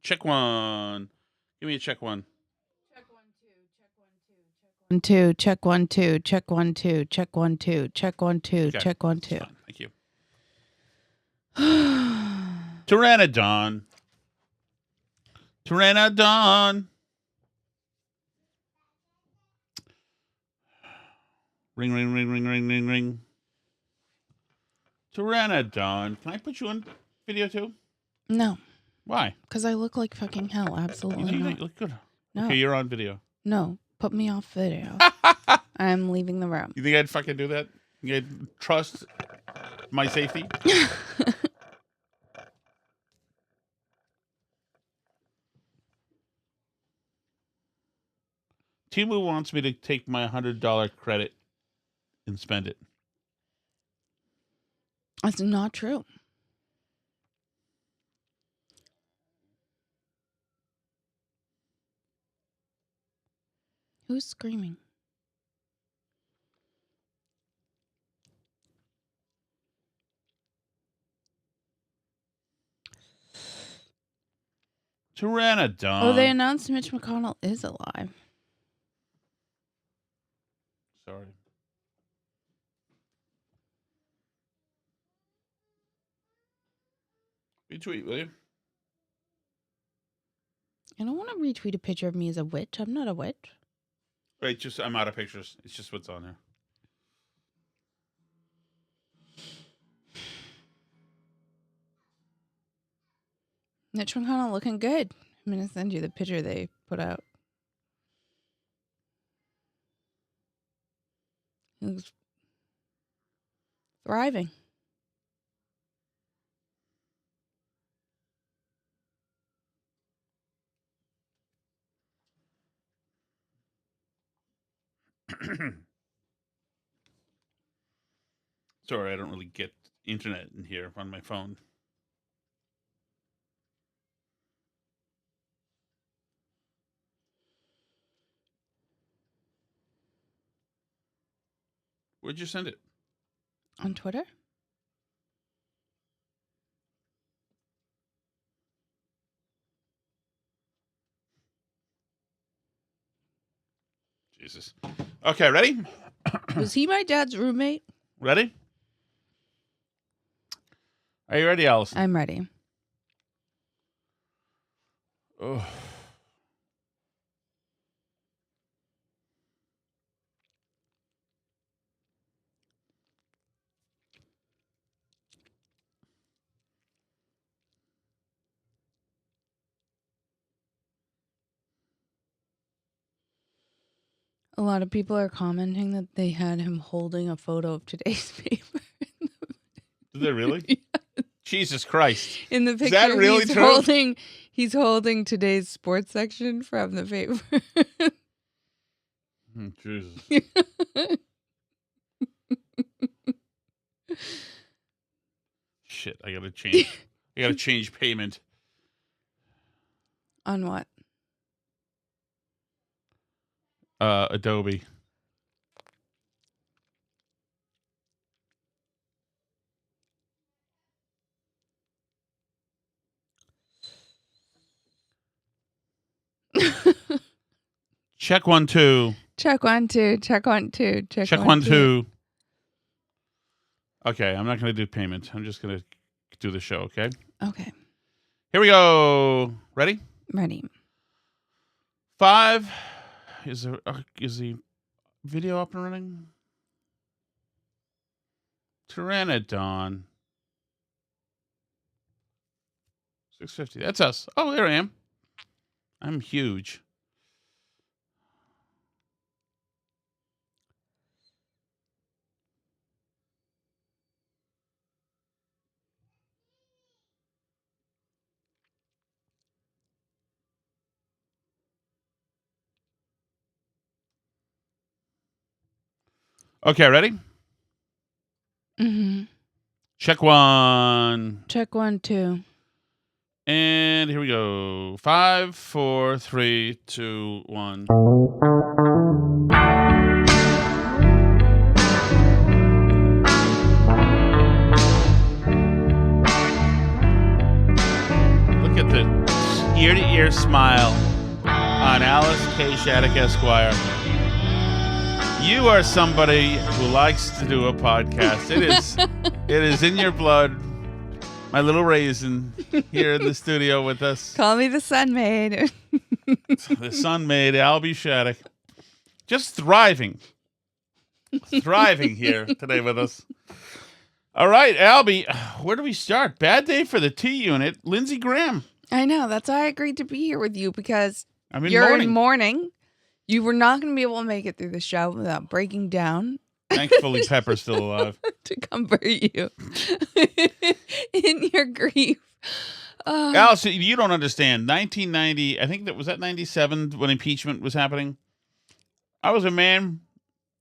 Check one. Give me a check one. Check 1 2. Check 1 2. Check 1 2. Check 1 2. Check 1 2. Okay. Check 1 2. Thank you. Pteranodon. Pteranodon. Ring, ring, ring, ring, ring, ring, ring. Pteranodon. Can I put you on video too? No. Why? Because I look like fucking hell. Absolutely You not. look good. No. Okay, you're on video. No. Put me off video. I'm leaving the room. You think I'd fucking do that? You'd trust my safety? Timu wants me to take my $100 credit and spend it. That's not true. Who's screaming? Pteranodon. Oh, they announced Mitch McConnell is alive. Sorry. Retweet, will you? I don't want to retweet a picture of me as a witch. I'm not a witch. Right, just I'm out of pictures. It's just what's on there. Mitch McConnell looking good. I'm going to send you the picture they put out. He looks thriving. Sorry, I don't really get internet in here on my phone. Where'd you send it? On Twitter? Jesus. Okay, ready? Was he my dad's roommate? Ready? Are you ready, Allison? I'm ready. Oh. A lot of people are commenting that they had him holding a photo of today's paper. Did they really? Yeah. Jesus Christ. In the picture, that really he's true? holding today's sports section from the paper. Jesus. Shit, I gotta change payment. On what? Adobe. Check 1 2. Check 1 2. Check 1 2. Check 1 2. Okay, I'm not gonna do payment. I'm just gonna do the show. Okay. Okay. Here we go. Ready? Ready. 5. Is the video up and running? Pteranodon. 650. That's us. Oh, there I am. I'm huge. Okay, ready? Mm-hmm. Check 1. Check 1 2. And here we go. 5, 4, 3, 2, 1. Look at the ear-to-ear smile on Alice K. Shattuck Esquire. You are somebody who likes to do a podcast. It is in your blood. My little raisin here in the studio with us. Call me the sun maid. The sun maid, Albie Shattuck. Just thriving here today with us. All right, Albie, where do we start? Bad day for the T unit. Lindsey Graham. I know. That's why I agreed to be here with you, because I'm in you're mourning. in mourning. You were not going to be able to make it through the show without breaking down. Thankfully, Pepper's still alive. To comfort you in your grief. Alice, you don't understand. 1990, I think was that 97 when impeachment was happening. I was a man.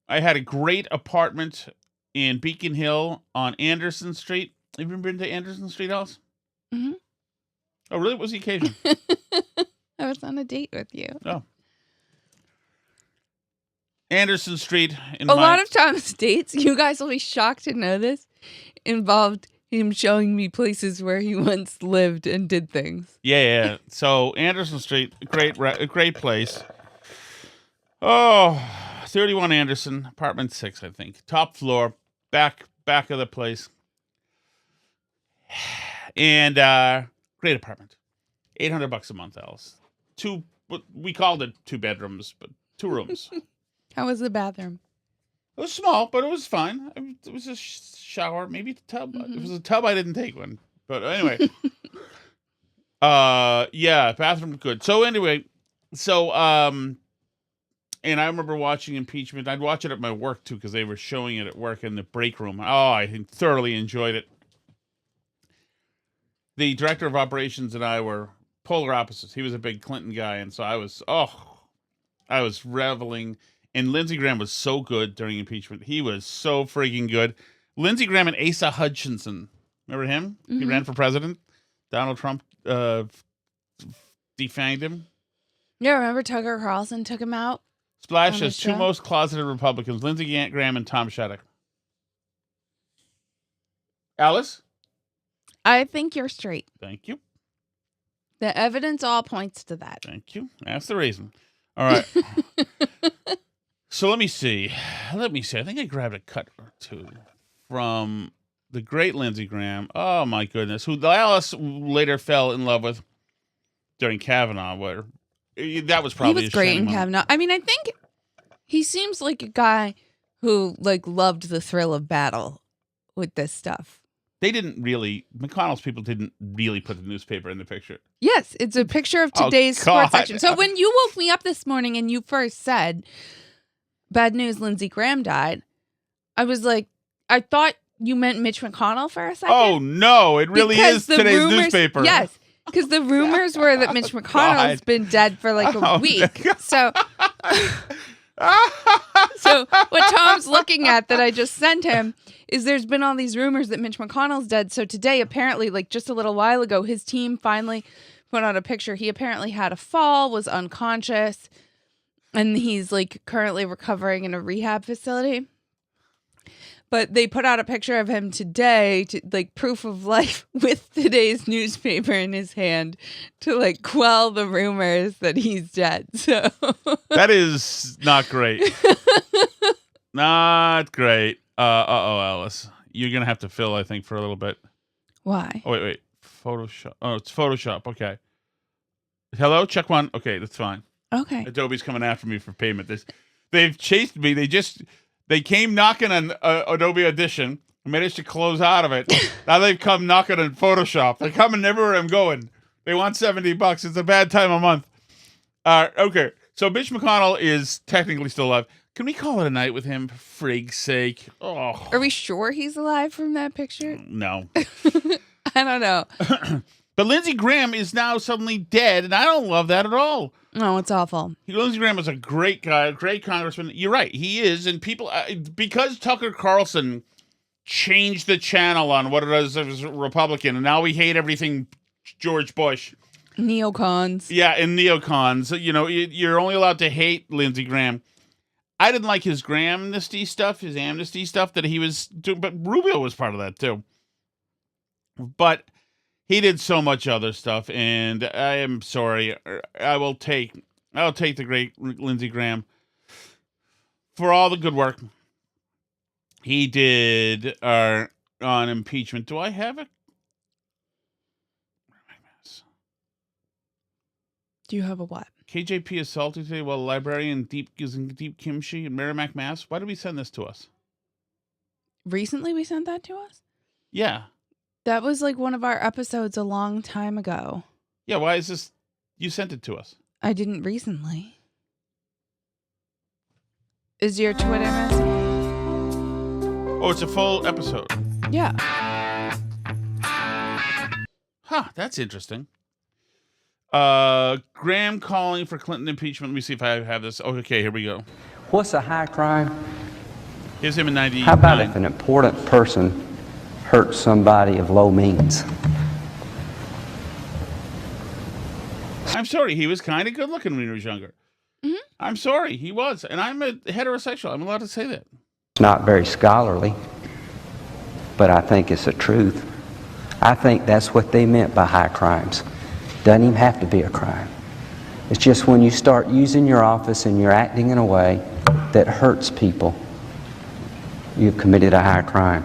I had a great apartment in Beacon Hill on Anderson Street. Have you ever been to Anderson Street, Alice? Mm-hmm. Oh, really? What was the occasion? I was on a date with you. Oh. Anderson Street. A lot of times dates, you guys will be shocked to know this, involved him showing me places where he once lived and did things. Yeah. So Anderson Street, a great place. Oh, 31 Anderson, apartment 6, I think. Top floor, back of the place. And great apartment. $800 a month, Alice. We called it 2 bedrooms, but 2 rooms. How was the bathroom? It was small, but it was fine. It was a shower, maybe a tub. Mm-hmm. It was a tub. I didn't take one, but anyway. Yeah, bathroom good. So anyway, and I remember watching impeachment. I'd watch it at my work too because they were showing it at work in the break room. Oh, I thoroughly enjoyed it. The director of operations and I were polar opposites. He was a big Clinton guy, and so I was reveling. And Lindsey Graham was so good during impeachment. He was so freaking good. Lindsey Graham and Asa Hutchinson. Remember him? Mm-hmm. He ran for president. Donald Trump defanged him. Yeah, remember Tucker Carlson took him out? Splash On has the 2 show? most closeted Republicans, Lindsey Graham and Tom Shattuck. Alice? I think you're straight. Thank you. The evidence all points to that. Thank you. That's the reason. All right. So let me see. I think I grabbed a cut or 2 from the great Lindsey Graham. Oh, my goodness. Who Alice later fell in love with during Kavanaugh. Where that was probably he was great in Kavanaugh. I mean, I think he seems like a guy who loved the thrill of battle with this stuff. McConnell's people didn't really put the newspaper in the picture. Yes, it's a picture of today's sports section. So when you woke me up this morning and you first said, bad news, Lindsey Graham died, I was like, I thought you meant Mitch McConnell for a second. Oh, no, it really is today's newspaper. Yes, because the rumors were that Mitch McConnell's been dead for a week. So what Tom's looking at that I just sent him is there's been all these rumors that Mitch McConnell's dead. So today, apparently, just a little while ago, his team finally put out a picture. He apparently had a fall, was unconscious, and he's currently recovering in a rehab facility. But they put out a picture of him today, proof of life, with today's newspaper in his hand to quell the rumors that he's dead. So that is not great. Not great. Alice, you're gonna have to fill, I think, for a little bit. Why? Oh, wait. Photoshop. Oh, it's Photoshop. Okay. Hello, check 1. Okay, that's fine. Okay. Adobe's coming after me for payment. They've chased me. They came knocking on Adobe Audition. I managed to close out of it. Now they've come knocking on Photoshop. They're coming everywhere I'm going. They want $70. It's a bad time of month. Okay. So Mitch McConnell is technically still alive. Can we call it a night with him, for frig's sake? Oh. Are we sure he's alive from that picture? No. I don't know. But Lindsey Graham is now suddenly dead, and I don't love that at all. No, it's awful. Lindsey Graham is a great guy, a great congressman. You're right, he is. And people, because Tucker Carlson changed the channel on what it is as a Republican, and now we hate everything George Bush. Neocons. Yeah, and neocons. You're only allowed to hate Lindsey Graham. I didn't like his amnesty stuff that he was doing, but Rubio was part of that too. But he did so much other stuff, and I am sorry. I'll take the great Lindsey Graham for all the good work he did on impeachment. Do I have it? Do you have a what? KJP assaulted today while a librarian using deep kimchi in Merrimack, Mass. Why did we send this to us? Recently we sent that to us? Yeah. That was like one of our episodes a long time ago. Yeah, why is this? You sent it to us. I didn't recently. Is your Twitter message? Oh, it's a full episode. Yeah. Huh, that's interesting. Graham calling for Clinton impeachment. Let me see if I have this. Oh, okay, here we go. What's a high crime? Here's him in 99. How about if an important person hurts somebody of low means? I'm sorry, he was kind of good looking when he was younger. Mm-hmm. I'm sorry, he was. And I'm a heterosexual. I'm allowed to say that. It's not very scholarly, but I think it's the truth. I think that's what they meant by high crimes. Doesn't even have to be a crime. It's just when you start using your office and you're acting in a way that hurts people, you've committed a high crime.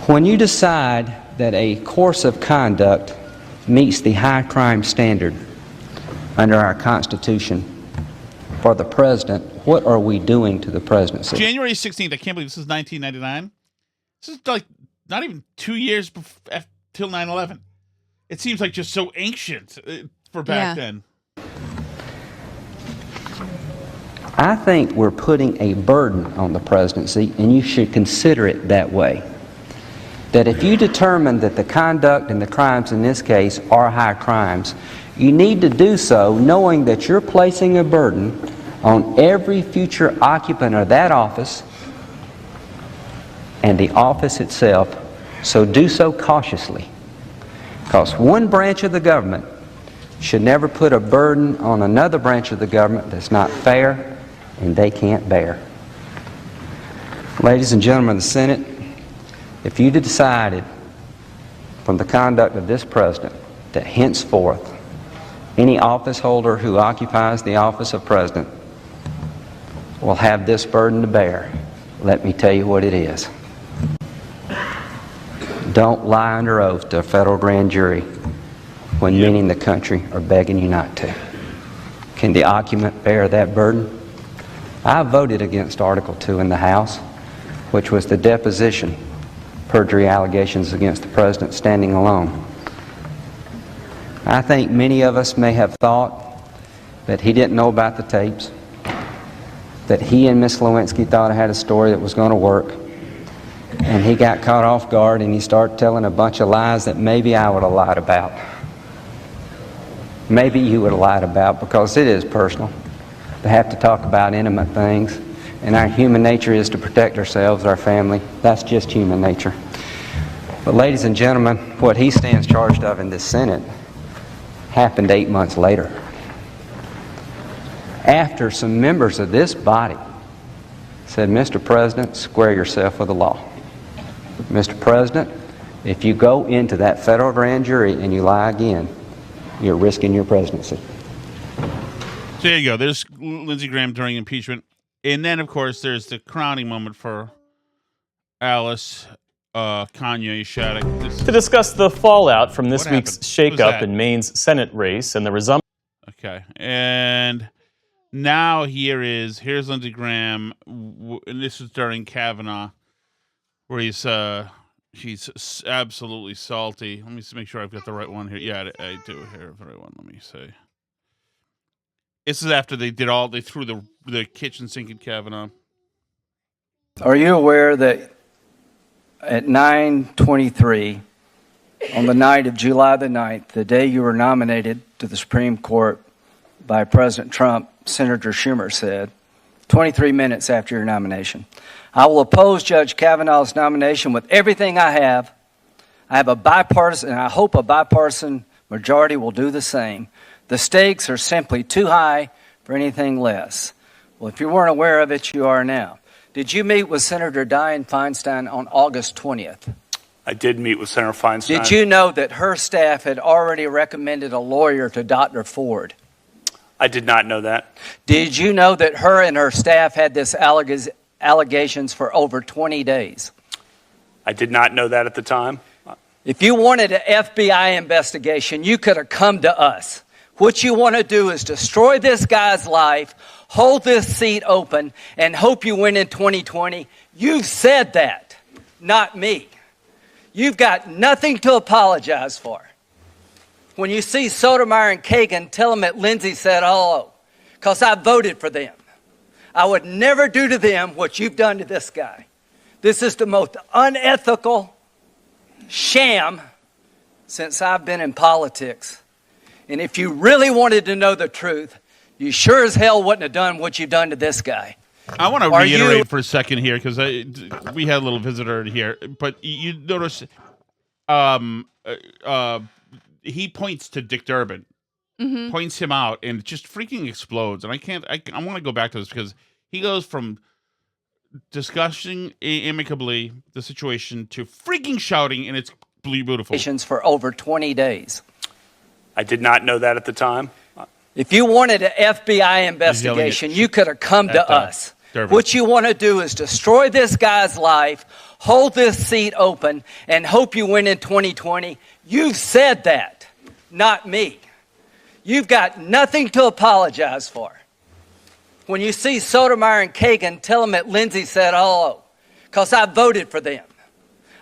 When you decide that a course of conduct meets the high crime standard under our Constitution for the president, what are we doing to the presidency? January 16th, I can't believe this is 1999. This is like not even 2 years till 9/11. It seems like just so ancient for back then. I think we're putting a burden on the presidency, and you should consider it that way. That if you determine that the conduct and the crimes in this case are high crimes, you need to do so knowing that you're placing a burden on every future occupant of that office and the office itself, so do so cautiously. Because one branch of the government should never put a burden on another branch of the government that's not fair and they can't bear. Ladies and gentlemen of the Senate, if you decided from the conduct of this president that henceforth any office holder who occupies the office of president will have this burden to bear, let me tell you what it is. Don't lie under oath to a federal grand jury when many in the country are begging you not to. Can the occupant bear that burden? I voted against Article 2 in the House, which was the deposition, perjury allegations against the president standing alone. I think many of us may have thought that he didn't know about the tapes, that he and Miss Lewinsky thought I had a story that was going to work, and he got caught off guard and he started telling a bunch of lies that maybe I would have lied about. Maybe you would have lied about, because it is personal to have to talk about intimate things, and our human nature is to protect ourselves, our family. That's just human nature. But ladies and gentlemen, what he stands charged of in this Senate happened 8 months later, after some members of this body said, Mr. President, square yourself with the law. Mr. President, if you go into that federal grand jury and you lie again, you're risking your presidency. So there you go. There's Lindsey Graham during impeachment. And then, of course, there's the crowning moment for Alice Kanye Shattuck. To discuss the fallout from this What week's happened? Who's shakeup that? in Maine's Senate race and the resumption. Okay. And now here's Lindsey Graham, and this is during Kavanaugh, where she's absolutely salty. Let me make sure I've got the right one here. Yeah, I do have the right one. Let me see. This is after they threw the kitchen sink at Kavanaugh. Are you aware that at 9:23 on the night of July the 9th, the day you were nominated to the Supreme Court by President Trump, Senator Schumer said, 23 minutes after your nomination, I will oppose Judge Kavanaugh's nomination with everything I have. I have a bipartisan, and I hope a bipartisan majority will do the same. The stakes are simply too high for anything less. Well, if you weren't aware of it, you are now. Did you meet with Senator Dianne Feinstein on August 20th? I did meet with Senator Feinstein. Did you know that her staff had already recommended a lawyer to Dr. Ford? I did not know that. Did you know that her and her staff had this allegations for over 20 days? I did not know that at the time. If you wanted an FBI investigation, you could have come to us. What you want to do is destroy this guy's life, hold this seat open, and hope you win in 2020. You've said that, not me. You've got nothing to apologize for. When you see Sotomayor and Kagan, tell them that Lindsay said hello, because I voted for them. I would never do to them what you've done to this guy. This is the most unethical sham since I've been in politics. And if you really wanted to know the truth, you sure as hell wouldn't have done what you've done to this guy. I want to reiterate for a second here because we had a little visitor here, but you notice he points to Dick Durbin, points him out, and it just freaking explodes. And I want to go back to this because he goes from discussing amicably the situation to freaking shouting, and it's beautiful. For over 20 days. I did not know that at the time. If you wanted an FBI investigation, you could have come to us. Durbin. What you want to do is destroy this guy's life, hold this seat open, and hope you win in 2020. You've said that, not me. You've got nothing to apologize for. When you see Sotomayor and Kagan, tell them that Lindsay said hello, because I voted for them.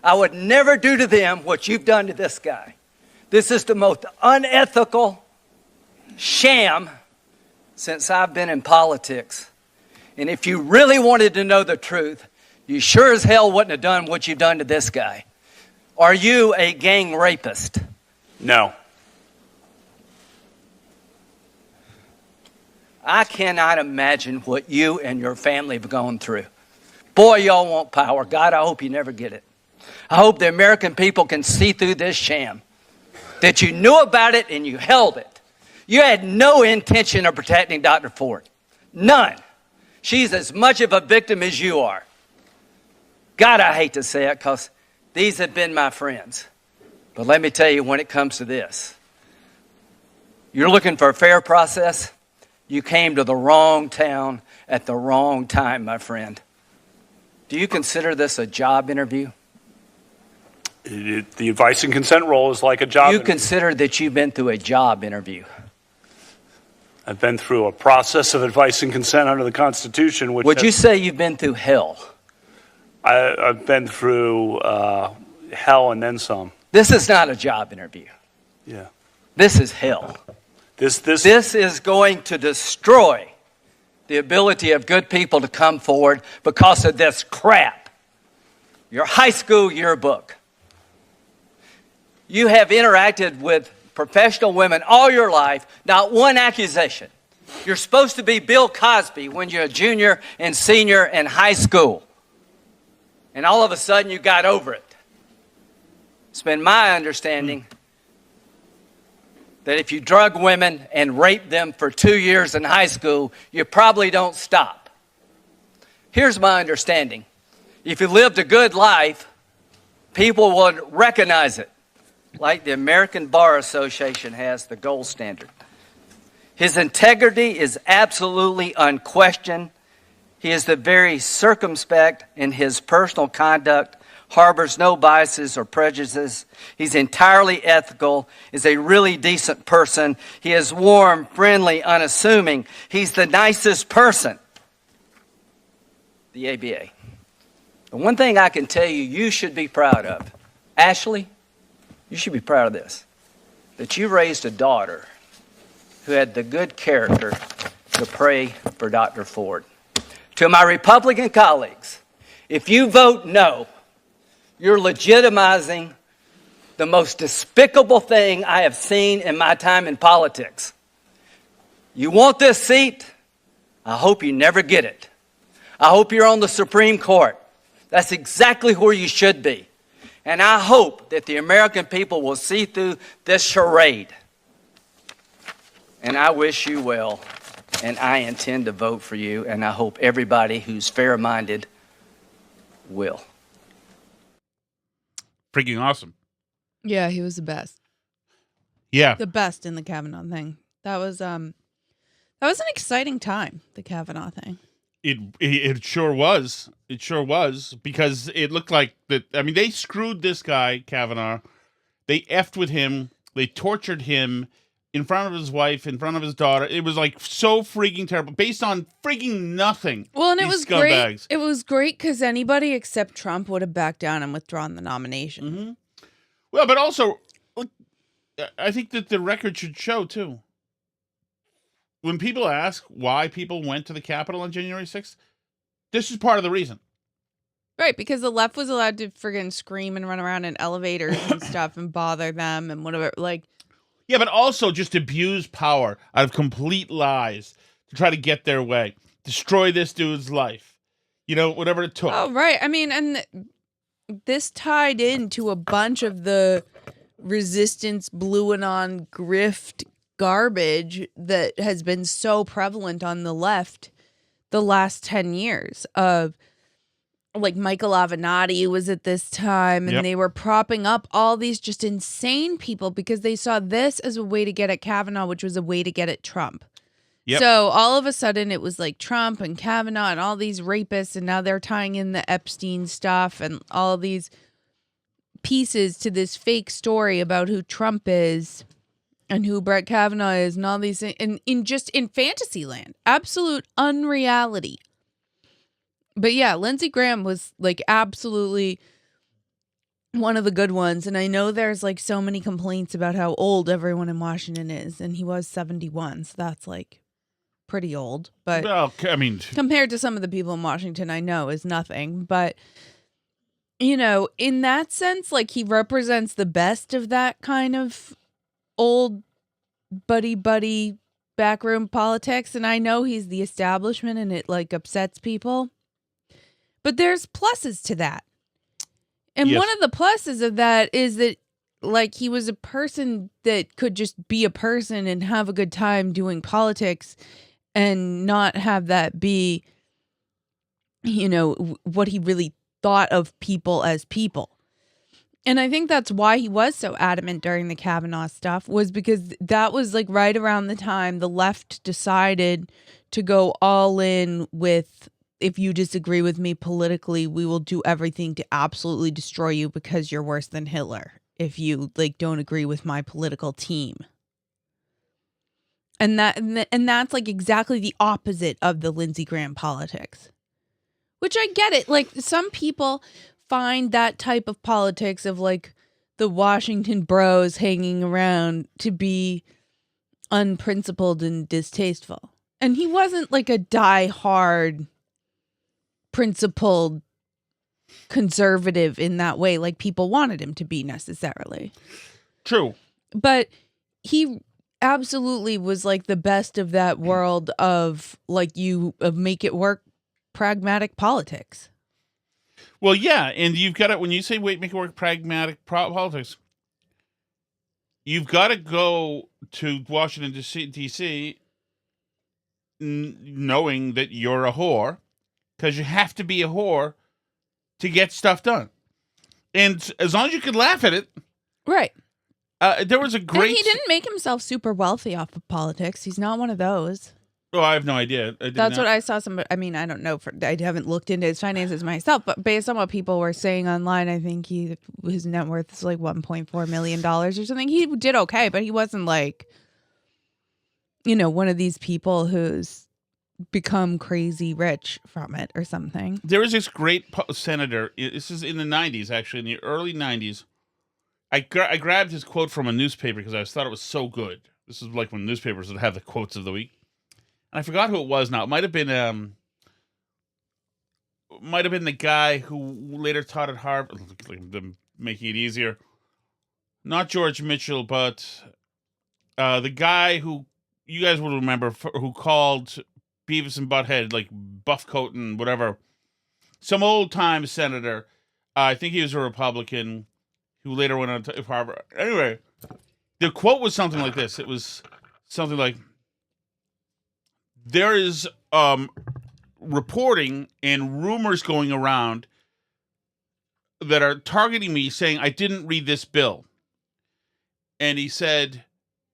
I would never do to them what you've done to this guy. This is the most unethical sham since I've been in politics. And if you really wanted to know the truth, you sure as hell wouldn't have done what you've done to this guy. Are you a gang rapist? No. I cannot imagine what you and your family have gone through. Boy, y'all want power. God, I hope you never get it. I hope the American people can see through this sham. That you knew about it and you held it. You had no intention of protecting Dr. Ford. None. She's as much of a victim as you are. God, I hate to say it because these have been my friends. But let me tell you, when it comes to this, you're looking for a fair process. You came to the wrong town at the wrong time, my friend. Do you consider this a job interview? The advice and consent role is like a job interview. Consider that you've been through a job interview. I've been through a process of advice and consent under the Constitution. Would you say you've been through hell? I've been through hell and then some. This is not a job interview. Yeah. This is hell. This is going to destroy the ability of good people to come forward because of this crap. Your high school yearbook. You have interacted with professional women all your life, not one accusation. You're supposed to be Bill Cosby when you're a junior and senior in high school. And all of a sudden you got over it. It's been my understanding that if you drug women and rape them for 2 years in high school, you probably don't stop. Here's my understanding. If you lived a good life, people would recognize it. Like the American Bar Association has the gold standard. His integrity is absolutely unquestioned. He is the very circumspect in his personal conduct, harbors no biases or prejudices. He's entirely ethical, is a really decent person. He is warm, friendly, unassuming. He's the nicest person. The ABA. The one thing I can tell you, you should be proud of. Ashley, you should be proud of this. That you raised a daughter who had the good character to pray for Dr. Ford. To my Republican colleagues, if you vote no, you're legitimizing the most despicable thing I have seen in my time in politics. You want this seat? I hope you never get it. I hope you're on the Supreme Court. That's exactly where you should be. And I hope that the American people will see through this charade. And I wish you well, and I intend to vote for you, and I hope everybody who's fair-minded will. freaking awesome. Yeah, he was the best. Yeah. The best in the Kavanaugh thing. That was an exciting time, the Kavanaugh thing. It sure was. It sure was, because it looked like that. I mean, they screwed this guy, Kavanaugh. They effed with him. They tortured him in front of his wife, in front of his daughter. It was like so freaking terrible, based on freaking nothing. Well, and it These was scumbags. great. It was great because anybody except Trump would have backed down and withdrawn the nomination. Mm-hmm. Well, but also, look, I think that the record should show too. When people ask why people went to the Capitol on January 6th, this is part of the reason. Right, because the left was allowed to friggin' scream and run around in elevators and stuff and bother them and whatever. Like, yeah, but also just abuse power out of complete lies to try to get their way, destroy this dude's life, whatever it took. oh, right. I mean, and this tied into a bunch of the resistance, blue and on grift garbage that has been so prevalent on the left the last 10 years of, like, Michael Avenatti was at this time, and Yep. they were propping up all these just insane people because they saw this as a way to get at Kavanaugh, which was a way to get at Trump. Yep. So all of a sudden it was like Trump and Kavanaugh and all these rapists, and now they're tying in the Epstein stuff and all these pieces to this fake story about who Trump is and who Brett Kavanaugh is and all these things in fantasy land, absolute unreality. But yeah, Lindsey Graham was like absolutely one of the good ones. And I know there's like so many complaints about how old everyone in Washington is. And he was 71. So that's like pretty old. But Well, I mean, compared to some of the people in Washington I know is nothing. But, in that sense, like he represents the best of that kind of old buddy backroom politics. And I know he's the establishment and it like upsets people. But there's pluses to that. And Yes. one of the pluses of that is that, like, he was a person that could just be a person and have a good time doing politics and not have that be, what he really thought of people as people. And I think that's why he was so adamant during the Kavanaugh stuff, was because that was like right around the time the left decided to go all in with, if you disagree with me politically, we will do everything to absolutely destroy you because you're worse than Hitler if you like don't agree with my political team. And that's like exactly the opposite of the Lindsey Graham politics. Which I get it. Like some people find that type of politics of like the Washington bros hanging around to be unprincipled and distasteful. And he wasn't like a die-hard principled conservative in that way like people wanted him to be necessarily. true. But he absolutely was like the best of that world of like of make it work pragmatic politics. Well, yeah, and you've got to, when you say make it work pragmatic politics, you've got to go to Washington, D.C. Knowing that you're a whore, because you have to be a whore to get stuff done. And as long as you could laugh at it. Right. There was a great... And he didn't make himself super wealthy off of politics. He's not one of those. Oh, I have no idea. That's what I saw. I mean, I don't know. I haven't looked into his finances myself, but based on what people were saying online, I think his net worth is like $1.4 million or something. He did okay, but he wasn't like, one of these people who's become crazy rich from it or something. There was this great senator. This is in the 90s, actually, in the early 90s. I grabbed his quote from a newspaper because I thought it was so good. This is like when newspapers would have the quotes of the week. And I forgot who it was now. It might have been the guy who later taught at Harvard, making it easier. Not George Mitchell, but the guy who you guys will remember who called Beavis and Butthead like buffcoat and whatever. Some old time senator. I think he was a Republican who later went on to Harvard. Anyway, the quote was something like this. It was something like, there is reporting and rumors going around that are targeting me saying I didn't read this bill. And he said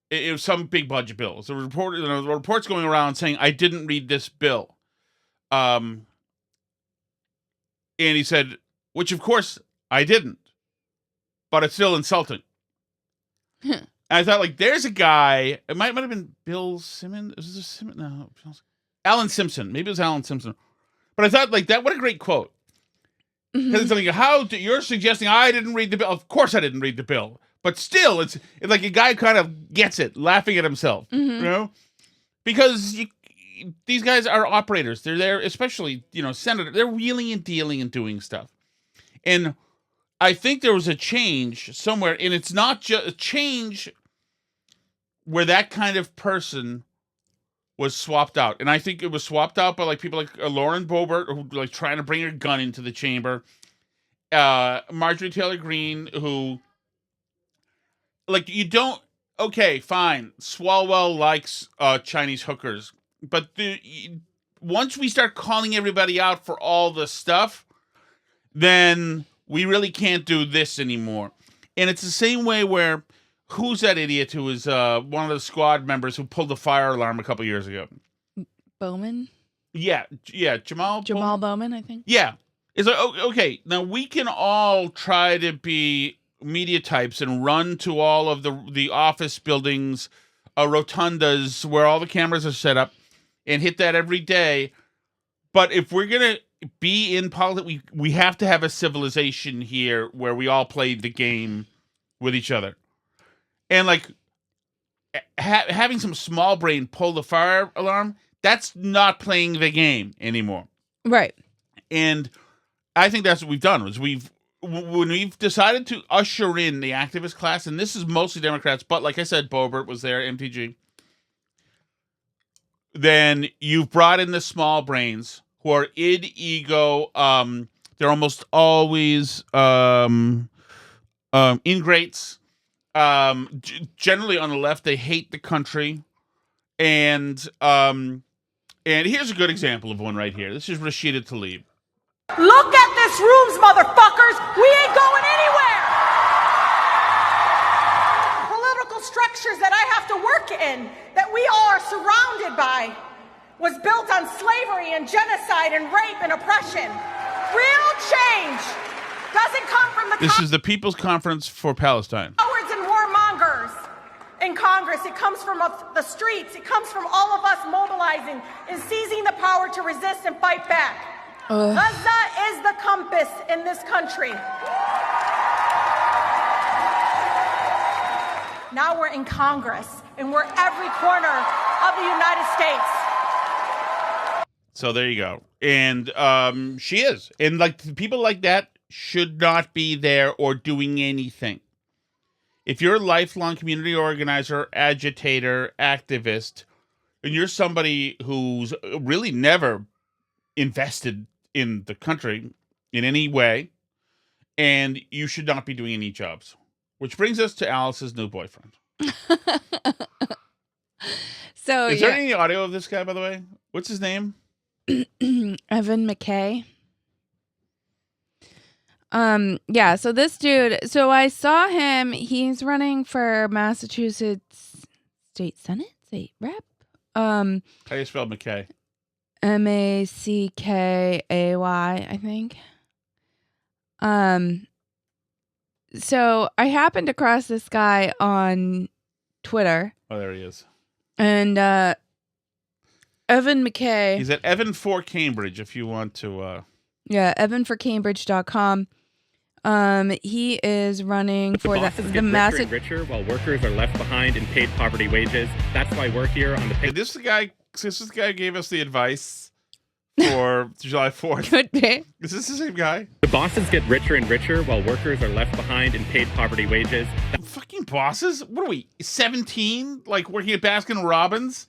it was some big budget bill. So reports going around saying I didn't read this bill. And he said, which of course I didn't, but it's still insulting. And I thought, like, there's a guy. It might have been Bill Simmons. Is this Simmons? No, Alan Simpson. Maybe it was Alan Simpson. But I thought, like, that. What a great quote. Because it's like, you're suggesting I didn't read the bill? Of course I didn't read the bill. But still, it's like a guy kind of gets it, laughing at himself. You know, because these guys are operators. They're there, especially senator. They're wheeling and dealing and doing stuff. And I think there was a change somewhere, and it's not just a change where that kind of person was swapped out. And I think it was swapped out by like people like Lauren Boebert, who like trying to bring her gun into the chamber. Marjorie Taylor Greene, who like okay, fine. Swalwell likes Chinese hookers. But once we start calling everybody out for all the stuff, then we really can't do this anymore. And it's the same way where, who's that idiot who was one of the squad members who pulled the fire alarm a couple years ago? Bowman? Yeah, Jamal Bowman, I think. Yeah. It's like, okay, now we can all try to be media types and run to all of the office buildings, rotundas where all the cameras are set up and hit that every day. But if we're going to be in politics, we have to have a civilization here where we all play the game with each other. And like having some small brain pull the fire alarm, that's not playing the game anymore. Right. And I think that's what we've done, was when we've decided to usher in the activist class, and this is mostly Democrats, but like I said, Boebert was there, MTG. Then you've brought in the small brains who are id, ego. They're almost always ingrates. Generally on the left, they hate the country. And here's a good example of one right here. This is Rashida Tlaib. Look at this rooms, motherfuckers. We ain't going anywhere. Political structures that I have to work in, that we all are surrounded by, was built on slavery and genocide and rape and oppression. Real change doesn't come from the This is the People's Conference for Palestine. Cowards and warmongers in Congress. It comes from the streets. It comes from all of us mobilizing and seizing the power to resist and fight back. Gaza is the compass in this country. Now we're in Congress, and we're every corner of the United States. So there you go. And she is. And like people like that should not be there or doing anything. If you're a lifelong community organizer, agitator, activist, and you're somebody who's really never invested in the country in any way, and you should not be doing any jobs. Which brings us to Alice's new boyfriend. So is there any audio of this guy, by the way? What's his name? Evan McKay. Yeah, so this dude, so I saw him, he's running for Massachusetts State Rep. How do you spell McKay? Mackay, I think. So I happened across this guy on Twitter. Oh, there he is. And Evan McKay. He's at Evan for Cambridge if you want to Yeah, evanforcambridge.com. He is running for the massive richer while workers are left behind in paid poverty wages. That's why we're here on the This guy gave us the advice for July 4th. Could be. Is this the same guy? The bosses get richer and richer while workers are left behind in paid poverty wages. Fucking bosses? What are we, 17? Like working at Baskin Robbins?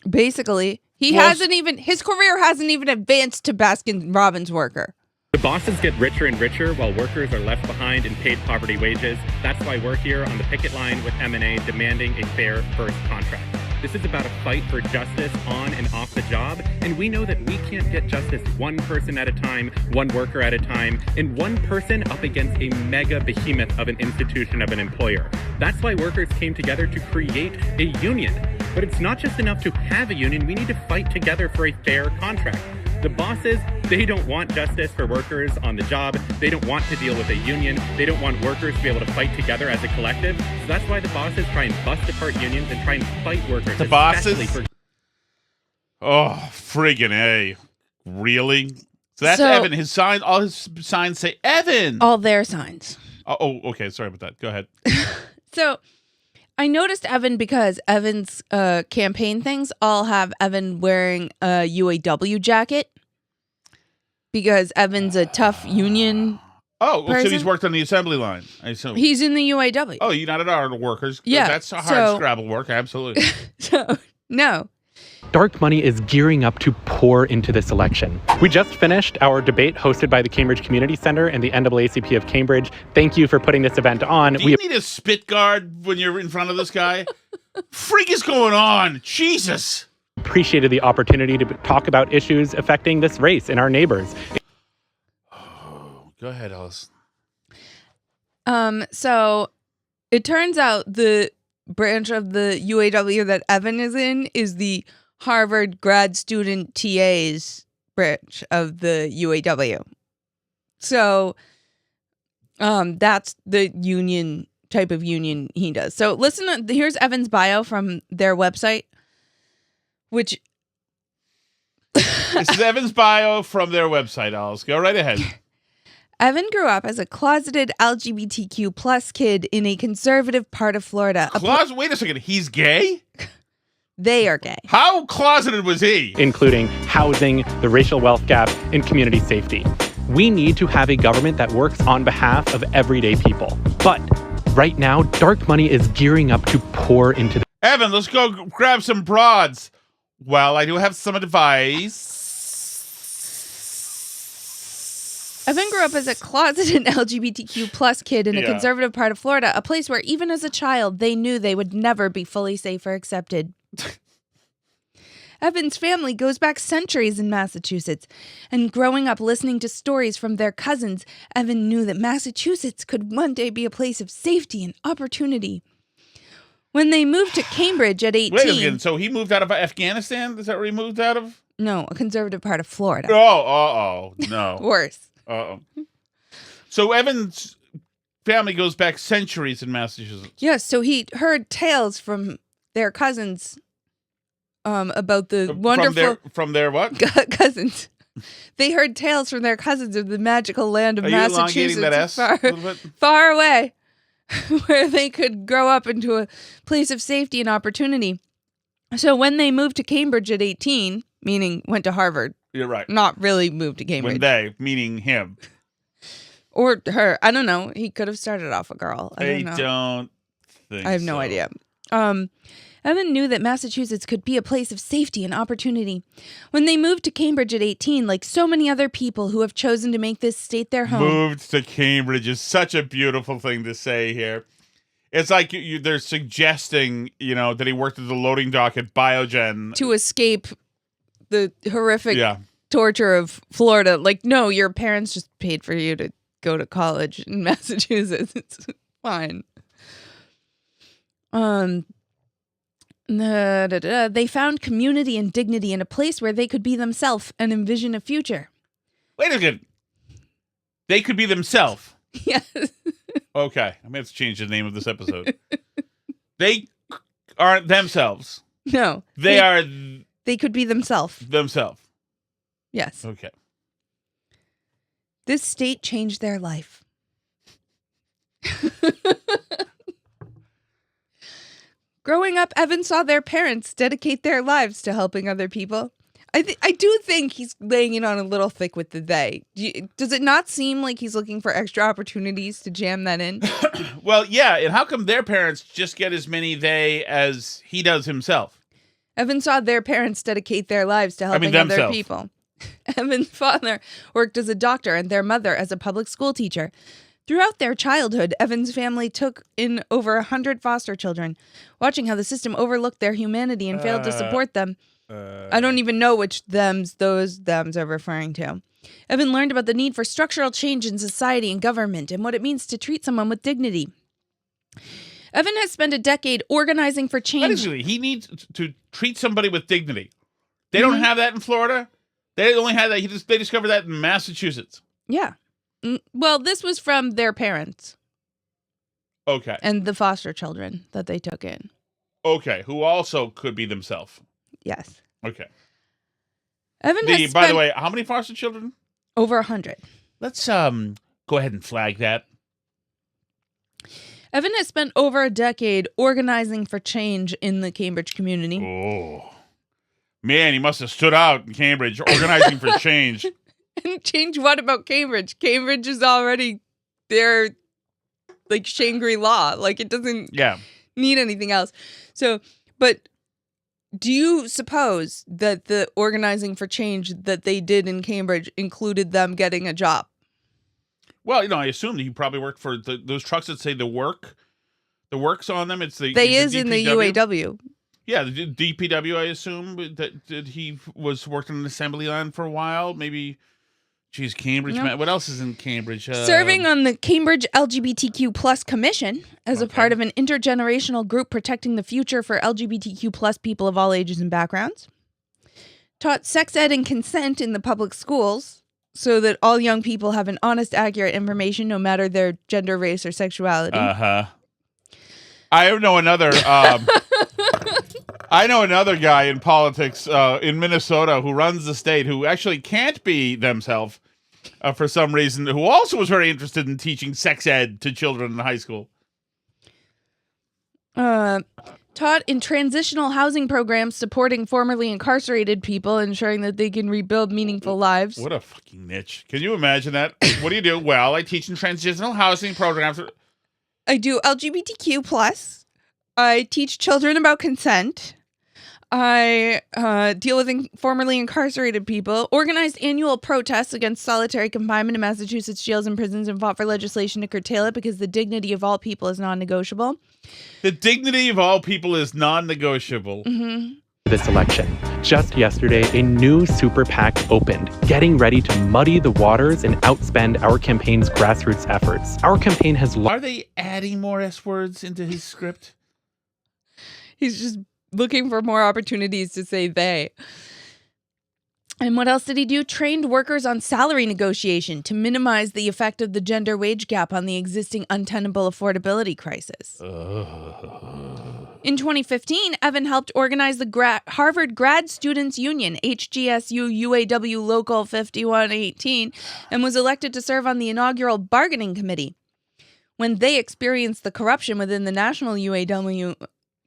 Basically. His career hasn't even advanced to Baskin Robbins worker. The bosses get richer and richer while workers are left behind in paid poverty wages. That's why we're here on the picket line with M&A demanding a fair first contract. This is about a fight for justice on and off the job. And we know that we can't get justice one person at a time, one worker at a time, and one person up against a mega behemoth of an institution of an employer. That's why workers came together to create a union. But it's not just enough to have a union. We need to fight together for a fair contract. The bosses, they don't want justice for workers on the job. They don't want to deal with a union. They don't want workers to be able to fight together as a collective. So that's why the bosses try and bust apart unions and try and fight workers. The bosses? Oh, friggin' A. Really? So that's Evan. His sign, all his signs say Evan. All their signs. Oh, okay. Sorry about that. Go ahead. So I noticed Evan because Evan's campaign things all have Evan wearing a UAW jacket because Evan's a tough union person. So he's worked on the assembly line. I assume. He's in the UAW. Oh, United Auto Workers. Yeah. That's a hard Scrabble work. Absolutely. No. Dark money is gearing up to pour into this election. We just finished our debate hosted by the Cambridge Community Center and the NAACP of Cambridge. Thank you for putting this event on. Do you need a spit guard when you're in front of this guy? Freak is going on. Jesus. Appreciated the opportunity to talk about issues affecting this race and our neighbors. Go ahead, Alice. So it turns out the branch of the UAW that Evan is in is the Harvard grad student TA's branch of the UAW. So that's the union type of union he does. So here's Evan's bio from their website, which this is Evan's bio from their website, Alice. Go right ahead. Evan grew up as a closeted LGBTQ plus kid in a conservative part of Florida. Wait a second. He's gay? They are gay. How closeted was he? Including housing, the racial wealth gap, and community safety. We need to have a government that works on behalf of everyday people. But right now, dark money is gearing up to pour into the... Evan, let's go grab some broads. Well, I do have some advice. Evan grew up as a closeted LGBTQ plus kid in a conservative part of Florida, a place where even as a child, they knew they would never be fully safe or accepted. Evan's family goes back centuries in Massachusetts, and growing up listening to stories from their cousins, Evan knew that Massachusetts could one day be a place of safety and opportunity. When they moved to Cambridge at 18... Wait a second, so he moved out of Afghanistan? Is that where he moved out of? No, a conservative part of Florida. No. Worse. So Evan's family goes back centuries in Massachusetts. Yes, so he heard tales from their cousins about the wonderful... From their what? Cousins. They heard tales from their cousins of the magical land of Massachusetts. Are you elongating that S? Far away, where they could grow up into a place of safety and opportunity. So when they moved to Cambridge at 18, meaning went to Harvard. You're right. Not really moved to Cambridge. When they, meaning him. Or her. I don't know. He could have started off a girl. I have no idea. Evan knew that Massachusetts could be a place of safety and opportunity. When they moved to Cambridge at 18, like so many other people who have chosen to make this state their home. Moved to Cambridge is such a beautiful thing to say here. It's like they're suggesting, that he worked at the loading dock at Biogen. To escape the horrific torture of Florida. Like, no, your parents just paid for you to go to college in Massachusetts. It's fine. They found community and dignity in a place where they could be themselves and envision a future. Wait a second. They could be themselves. Yes. Okay. I'm going to have to change the name of this episode. They aren't themselves. No. They could be themselves. Themselves. Yes. Okay. This state changed their life. Growing up, Evan saw their parents dedicate their lives to helping other people. I do think he's laying it on a little thick with the they. Does it not seem like he's looking for extra opportunities to jam that in? Well, yeah. And how come their parents just get as many they as he does himself? Evan saw their parents dedicate their lives to helping other people. Evan's father worked as a doctor and their mother as a public school teacher. Throughout their childhood, Evan's family took in over 100 foster children. Watching how the system overlooked their humanity and failed to support them. I don't even know which those thems are referring to. Evan learned about the need for structural change in society and government and what it means to treat someone with dignity. Evan has spent a decade organizing for change. He needs to treat somebody with dignity. They don't have that in Florida. They only have that. They discovered that in Massachusetts. Yeah. Well, this was from their parents. Okay. And the foster children that they took in. Okay. Who also could be themselves. Yes. Okay. Evan has By the way, how many foster children? Over 100. Let's go ahead and flag that. Evan has spent over a decade organizing for change in the Cambridge community. Oh. Man, he must have stood out in Cambridge organizing for change. And change what about Cambridge? Cambridge is already their, like, Shangri-La. Like, it doesn't need anything else. So, but do you suppose that the organizing for change that they did in Cambridge included them getting a job? Well, I assume he probably worked for those trucks that say the works on them. It's the They is DPW. in the UAW. Yeah, the DPW, I assume, that he was working on an assembly line for a while. Maybe, geez, Cambridge. No. What else is in Cambridge? Serving on the Cambridge LGBTQ plus commission as a part of an intergenerational group protecting the future for LGBTQ plus people of all ages and backgrounds. Taught sex ed and consent in the public schools so that all young people have an honest, accurate information no matter their gender, race, or sexuality. I know another. I know another guy in politics in Minnesota who runs the state who actually can't be themselves for some reason, who also was very interested in teaching sex ed to children in high school. Taught in transitional housing programs supporting formerly incarcerated people, ensuring that they can rebuild meaningful lives. What a fucking niche. Can you imagine that? What do you do? Well, I teach in transitional housing programs. I do LGBTQ plus. I teach children about consent. I deal with formerly incarcerated people, organized annual protests against solitary confinement in Massachusetts jails and prisons, and fought for legislation to curtail it because the dignity of all people is non-negotiable. The dignity of all people is non-negotiable. This election. Just yesterday, a new super PAC opened, getting ready to muddy the waters and outspend our campaign's grassroots efforts. Our campaign has... Are they adding more S words into his script? He's just looking for more opportunities to say they. And what else did he do? Trained workers on salary negotiation to minimize the effect of the gender wage gap on the existing untenable affordability crisis. In 2015, Evan helped organize the Harvard Grad Students Union, HGSU UAW Local 5118, and was elected to serve on the inaugural bargaining committee. When they experienced the corruption within the national UAW,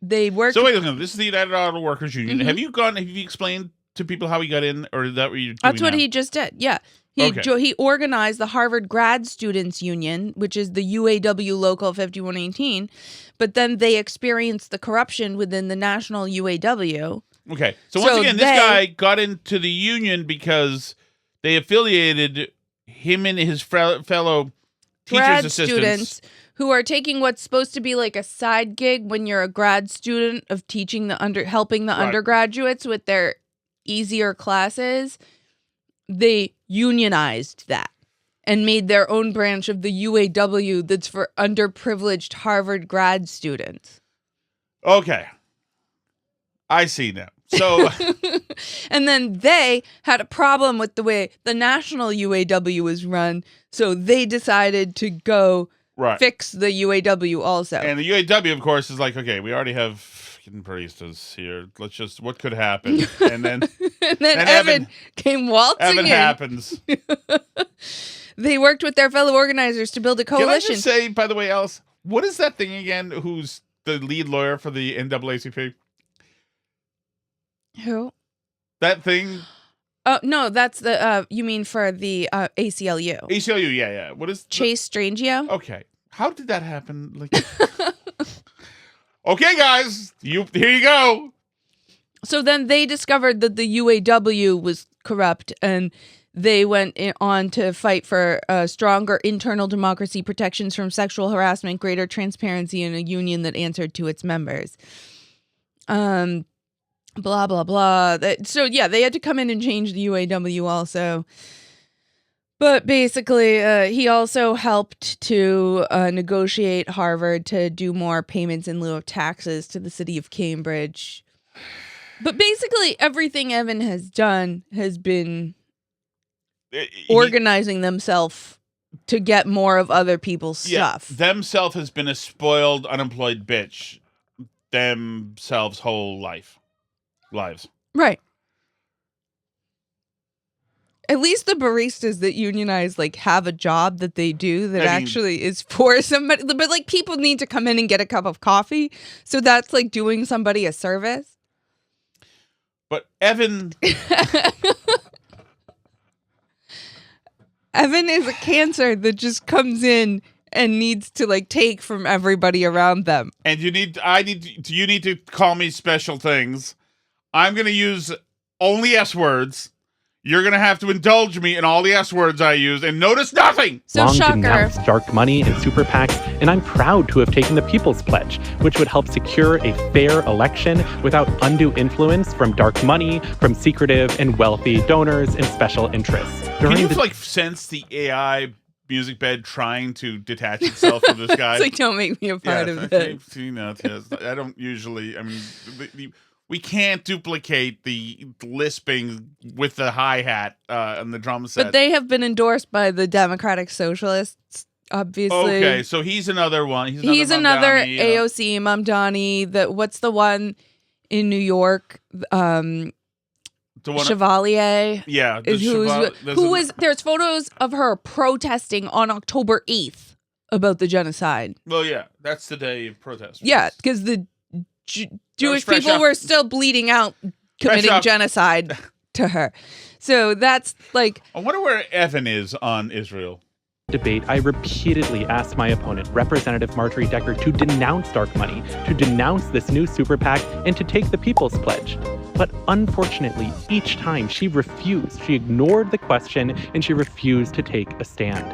they worked... So wait a minute, this is the United Auto Workers Union. Have you explained to people how he got in, or is that what you're doing? That's what now? he just did, yeah. He organized the Harvard Grad Students Union, which is the UAW Local 5118, but then they experienced the corruption within the national UAW. Okay, so once again, this guy got into the union because they affiliated him and his fellow teachers' grad assistants. Students who are taking what's supposed to be like a side gig when you're a grad student of teaching helping the undergraduates with their easier classes. They unionized that and made their own branch of the UAW that's for underprivileged Harvard grad students. Okay. I see now. So, and then they had a problem with the way the national UAW was run, so they decided to go fix the UAW also. And the UAW, of course, is like, okay, we already have fucking baristas here. Let's just, what could happen? And then, and then Evan came waltzing in. Evan happens. They worked with their fellow organizers to build a coalition. Can I just say, by the way, Alice, what is that thing again? Who's the lead lawyer for the NAACP? Who? That thing? Oh, no, that's the, you mean for the ACLU. ACLU, yeah. What is? Chase Strangio? Okay. How did that happen? Like, okay, guys, here you go. So then they discovered that the UAW was corrupt, and they went on to fight for stronger internal democracy, protections from sexual harassment, greater transparency, and a union that answered to its members. Blah, blah, blah. So, yeah, they had to come in and change the UAW also. But basically, he also helped to negotiate Harvard to do more payments in lieu of taxes to the city of Cambridge. But basically, everything Evan has done has been organizing themselves to get more of other people's stuff. Themself has been a spoiled, unemployed bitch. Themselves' whole lives. Right. At least the baristas that unionize have a job that they do that actually is for somebody. But people need to come in and get a cup of coffee. So that's doing somebody a service. But Evan... Evan is a cancer that just comes in and needs to take from everybody around them. And you need to call me special things. I'm going to use only S words. You're going to have to indulge me in all the S words I use and notice nothing. So Long shocker. denounced dark money and super PACs, and I'm proud to have taken the People's Pledge, which would help secure a fair election without undue influence from dark money, from secretive and wealthy donors and special interests. Can you sense the AI music bed trying to detach itself from this guy? It's don't make me a part of it. I don't usually. I mean, we can't duplicate the lisping with the hi-hat and the drum set. But they have been endorsed by the Democratic Socialists, obviously. Okay, so he's another one. He's another AOC, Mamdani. What's the one in New York? Chevalier. Yeah. There's photos of her protesting on October 8th about the genocide. Well, yeah, that's the day of protest. Yeah, because the Jewish people were still bleeding out, committing genocide to her. So that's I wonder where Evan is on Israel. Debate, I repeatedly asked my opponent, Representative Marjorie Decker, to denounce dark money, to denounce this new super PAC, and to take the People's Pledge. But unfortunately, each time she refused. She ignored the question, and she refused to take a stand.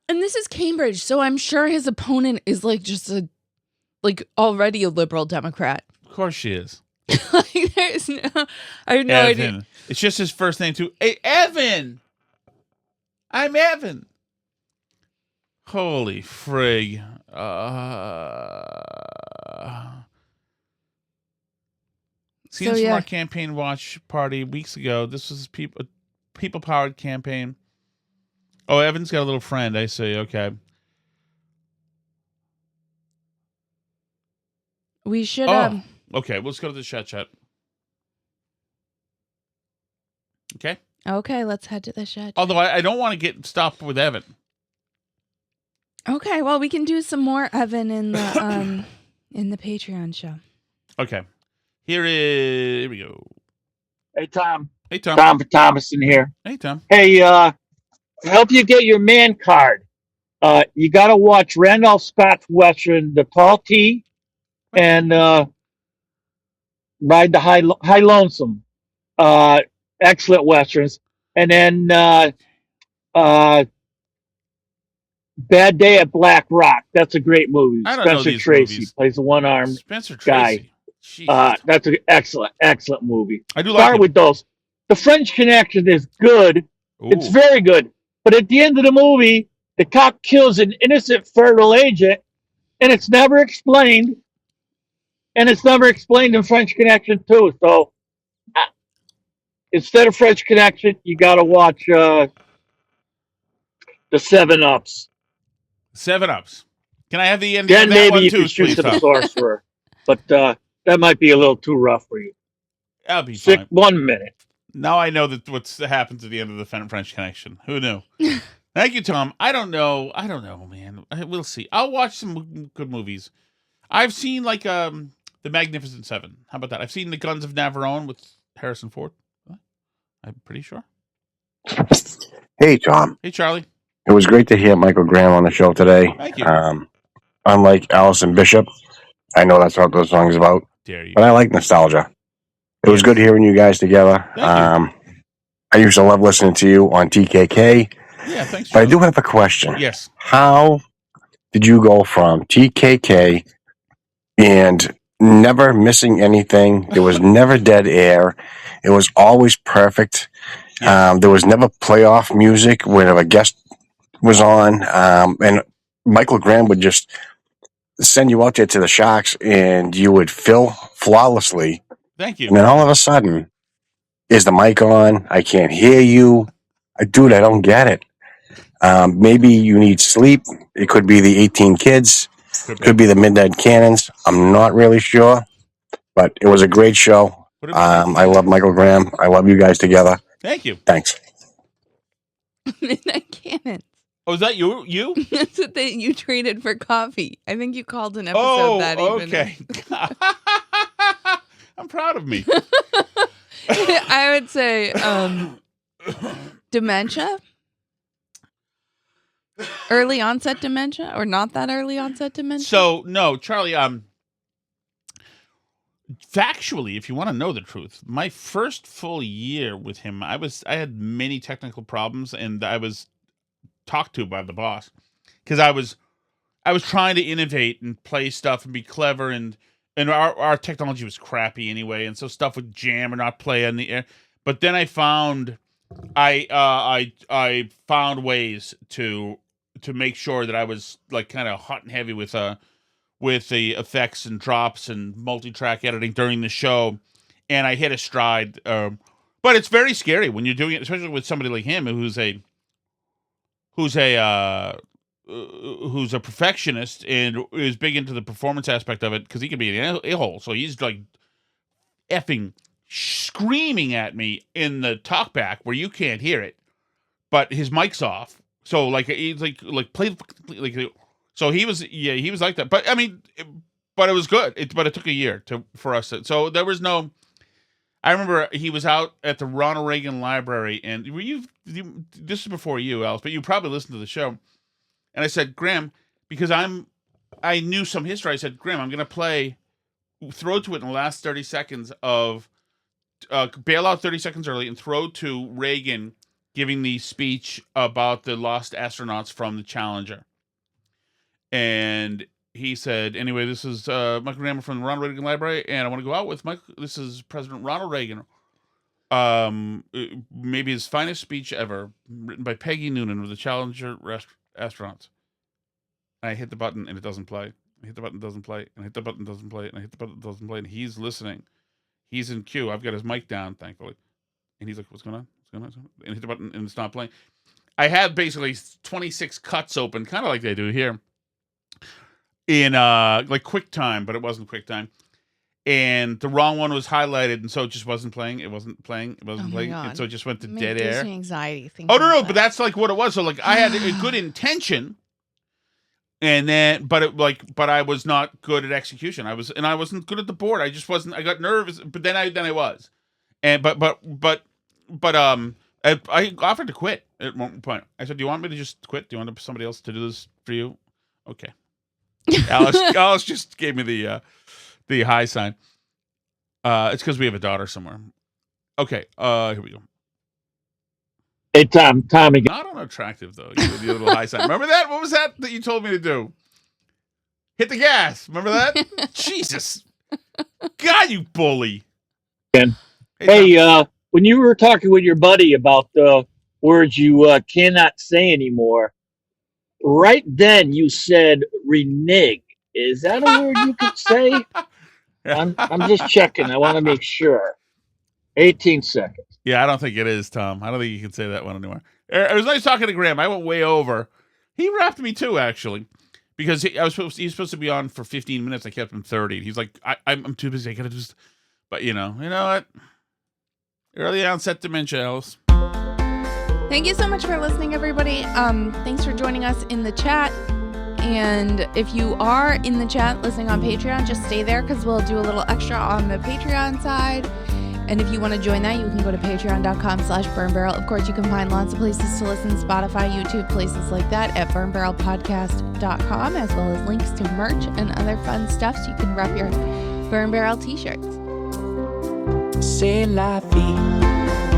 And this is Cambridge, so I'm sure his opponent is already a liberal Democrat. Of course she is. There's no... I have no idea. It's just his first name, too. Hey, Evan! I'm Evan. Holy frig. Scenes from our campaign watch party weeks ago. This was a people-powered campaign. Oh, Evan's got a little friend, I see. Okay. We should... Okay, let's go to the chat. Okay? Okay, let's head to the shed. Although I don't want to get stopped with Evan. Okay, well, we can do some more Evan in the Patreon show. Okay. Here we go. Hey, Tom. Hey, Tom. Tom Thomason here. Hey, Tom. Hey, help you get your man card. You got to watch Randolph Scott's Western, The Tall T, and Ride the High Lonesome. Excellent Westerns. And then Bad Day at Black Rock. That's a great movie. Spencer Tracy plays the one-armed guy. That's an excellent movie. I do like Start with those. The French Connection is good. Ooh. It's very good. But at the end of the movie, the cop kills an innocent federal agent, and it's never explained. And it's never explained in French Connection, too. So instead of French Connection, you got to watch the 7-Ups. 7-Ups. Can I have the ending of that one, too, you can shoot to the sorcerer. But that might be a little too rough for you. That'll be fine. 1 minute. Now I know that what's happens at the end of the French Connection. Who knew? Thank you, Tom. I don't know, man. We'll see. I'll watch some good movies. I've seen The Magnificent Seven. How about that? I've seen The Guns of Navarone with Harrison Ford. I'm pretty sure. Hey, Tom. Hey, Charlie. It was great to hear Michael Graham on the show today. Thank you. Unlike Allison Bishop, I know that's what the song is about. Dare you. But I like nostalgia. It was good hearing you guys together. I I used to love listening to you on TKK. Yeah, thanks. But I do have a question. Yes. How did you go from TKK and never missing anything? There was never dead air. It was always perfect. There was never playoff music whenever a guest was on. And Michael Graham would just send you out there to the Sharks and you would fill flawlessly. Thank you. And then all of a sudden, is the mic on? I can't hear you. Dude, I don't get it. Maybe you need sleep. It could be the 18 kids. Could be the Midnight Cannons. I'm not really sure. But it was a great show. I love Michael Graham. I love you guys together. Thank you. Thanks. Midnight Cannons. Oh, is that you? That's what you traded for coffee. I think you called an episode that even. Okay. I'm proud of me. I would say dementia. Early onset dementia or not that early onset dementia? So, no, Charlie, factually, if you want to know the truth, my first full year with him, I had many technical problems and I was talked to by the boss because I was trying to innovate and play stuff and be clever and our technology was crappy anyway, and so stuff would jam or not play on the air. But then I found I found ways to make sure that I was like kind of hot and heavy with the effects and drops and multi-track editing during the show, and I hit a stride. But it's very scary when you're doing it, especially with somebody like him who's a perfectionist and is big into the performance aspect of it because he can be an a-hole. So he's like effing screaming at me in the talkback where you can't hear it, but his mic's off. So like he's like play like so he was like that. But I mean, but it was good. But it took a year for us. So there was no. I remember he was out at the Ronald Reagan Library, and this is before you, Alice, but you probably listened to the show. And I said, Graham, because I knew some history. I said, Graham, I'm going to throw to it in the last 30 seconds of, bail out 30 seconds early and throw to Reagan giving the speech about the lost astronauts from the Challenger. And he said, anyway, this is Michael Graham from the Ronald Reagan Library, and I want to go out with Michael. This is President Ronald Reagan. Maybe his finest speech ever, written by Peggy Noonan of the Challenger astronauts. And I hit the button and it doesn't play. I hit the button, doesn't play, and I hit the button, doesn't play, and I hit the button, doesn't play, and he's listening. He's in queue. I've got his mic down, thankfully. And he's like, what's going on? What's going on? And I hit the button and it's not playing. I had basically 26 cuts open, kind of like they do here, in like QuickTime, but it wasn't QuickTime. And the wrong one was highlighted, and so it just wasn't playing. It wasn't playing. It wasn't playing. And so it just went to dead air. Anxiety. Oh no, but that's like what it was. So like I had a good intention, and then but I was not good at execution. I wasn't good at the board. I just wasn't. I got nervous, but then I was, and but I offered to quit at one point. I said, "Do you want me to just quit? Do you want somebody else to do this for you?" Okay. Alice just gave me the high sign. It's because we have a daughter somewhere. Okay, here we go. Hey, Tom again. Not unattractive, though. You the little high sign. Remember that? What was that you told me to do? Hit the gas. Remember that? Jesus. God, you bully. Hey, when you were talking with your buddy about the words you cannot say anymore, right then you said renege. Is that a word you could say? I'm just checking. I want to make sure. 18 seconds. Yeah, I don't think it is, Tom. I don't think you can say that one anymore. It was nice talking to Graham. I went way over. He rapped me too, actually, because he was supposed to be on for 15 minutes. I kept him 30. He's like, I'm too busy. I gotta just. But you know what? Early onset dementia, Alice. Thank you so much for listening, everybody. Thanks for joining us in the chat. And if you are in the chat listening on Patreon, just stay there because we'll do a little extra on the Patreon side. And if you want to join that, you can go to patreon.com/burnbarrel. Of course, you can find lots of places to listen, Spotify, YouTube, places like that at burnbarrelpodcast.com, as well as links to merch and other fun stuff so you can rep your Burn Barrel t-shirts. C'est la vie.